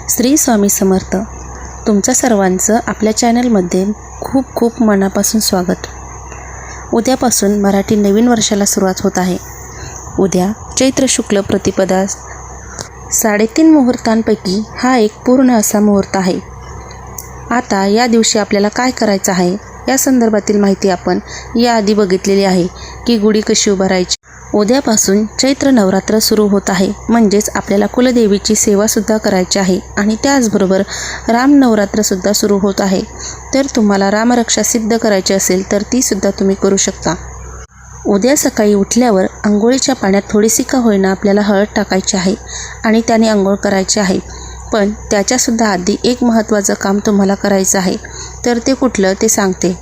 श्री स्वामी समर्थ. तुमच्या सर्वांचं आपल्या चॅनलमध्ये खूप खूप मनापासून स्वागत. उद्यापासून मराठी नवीन वर्षाला सुरुवात होत आहे. उद्या चैत्र शुक्ल प्रतिपदा 3:30 मुहूर्तांपैकी हा एक पूर्ण असा मुहूर्त आहे. आता या दिवशी आपल्याला काय करायचं आहे या संदर्भातील माहिती आपण याआधी बघितलेली आहे की गुढी कशी उभारायची. उद्यापासून चैत्र नवरात्र सुरू होत आहे, म्हणजेच आपल्याला कुलदेवीची सेवासुद्धा करायची आहे आणि त्याचबरोबर राम नवरात्रसुद्धा सुरू होत आहे. तर तुम्हाला रामरक्षा सिद्ध करायची असेल तर तीसुद्धा तुम्ही करू शकता. उद्या सकाळी उठल्यावर आंघोळीच्या पाण्यात थोडीशी का होईना आपल्याला हळद टाकायची आहे आणि त्याने आंघोळ करायची आहे. पण त्याच्यासुद्धा आधी एक महत्त्वाचं काम तुम्हाला करायचं आहे. तर ते कुठलं ते सांगते.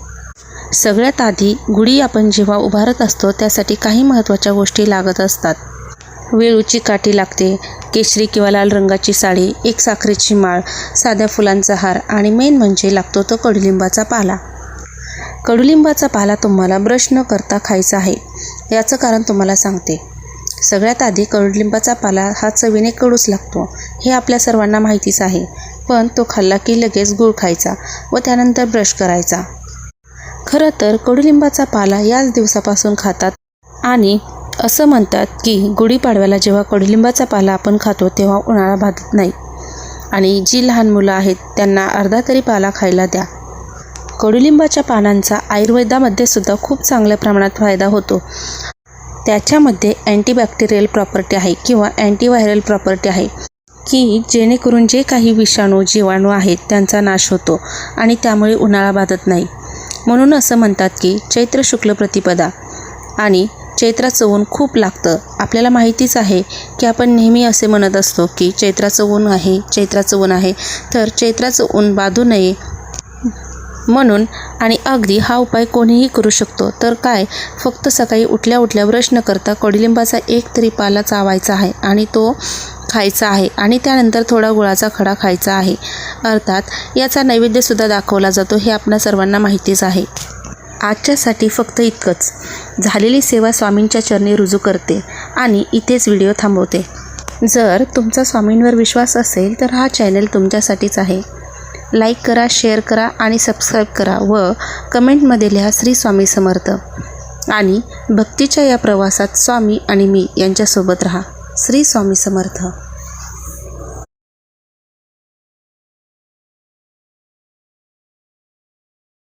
सगळ्यात आधी गुढी आपण जेव्हा उभारत असतो त्यासाठी काही महत्त्वाच्या गोष्टी लागत असतात. वेळूची काठी लागते, केशरी किंवा लाल रंगाची साडी, एक साखरेची माळ, साध्या फुलांचा हार आणि मेन म्हणजे लागतो तो कडुलिंबाचा पाला. कडुलिंबाचा पाला तुम्हाला ब्रश न करता खायचा आहे. याचं कारण तुम्हाला सांगते. सगळ्यात आधी कडुलिंबाचा पाला हा चवीने कडूच लागतो हे आपल्या सर्वांना माहितीच आहे. पण तो खाल्ला की लगेच गूळ खायचा व त्यानंतर ब्रश करायचा. खरं तर कडुलिंबाचा पाला याच दिवसापासून खातात आणि असं म्हणतात की गुढीपाडव्याला जेव्हा कडुलिंबाचा पाला आपण खातो तेव्हा उन्हाळा भाजत नाही आणि जी लहान मुलं आहेत त्यांना अर्धा तरी पाला खायला द्या. कडुलिंबाच्या पानांचा आयुर्वेदामध्ये सुद्धा खूप चांगल्या प्रमाणात फायदा होतो. त्याच्यामध्ये अँटीबॅक्टेरियल प्रॉपर्टी आहे किंवा अँटीव्हायरल प्रॉपर्टी आहे की जेणेकरून जे काही विषाणू जीवाणू आहेत त्यांचा नाश होतो आणि त्यामुळे उन्हाळा बाधत नाही. म्हणून असं म्हणतात की चैत्र शुक्ल प्रतिपदा आणि चैत्राचं ऊन खूप लागतं. आपल्याला माहितीच आहे की आपण नेहमी असे म्हणत असतो की चैत्राचं ऊन आहे, चैत्राचं ऊन आहे. तर चैत्राचं ऊन बाधू नये म्हणून आणि अगदी हा उपाय कोणीही करू शकतो. तर काय, फक्त सकाळी उठल्या उठल्या ब्रश न करता कडुलिंबाचा एक तरी पाला चावायचा आहे आणि तो खायचा आहे आणि त्यानंतर थोडा गुळाचा खडा खायचा आहे. अर्थात याचा नैवेद्यसुद्धा दाखवला जातो हे आपल्या सर्वांना माहितीच आहे. आजच्यासाठी फक्त इतकंच. झालेली सेवा स्वामींच्या चरणी रुजू करते आणि इथेच व्हिडिओ थांबवते. जर तुमचा स्वामींवर विश्वास असेल तर हा चॅनल तुमच्यासाठीच आहे. लाईक करा, शेअर करा आणि सबस्क्राईब करा व कमेंटमध्ये लिहा श्री स्वामी समर्थ. आणि भक्तीच्या या प्रवासात स्वामी आणि मी यांच्यासोबत राहा. श्री स्वामी समर्थ.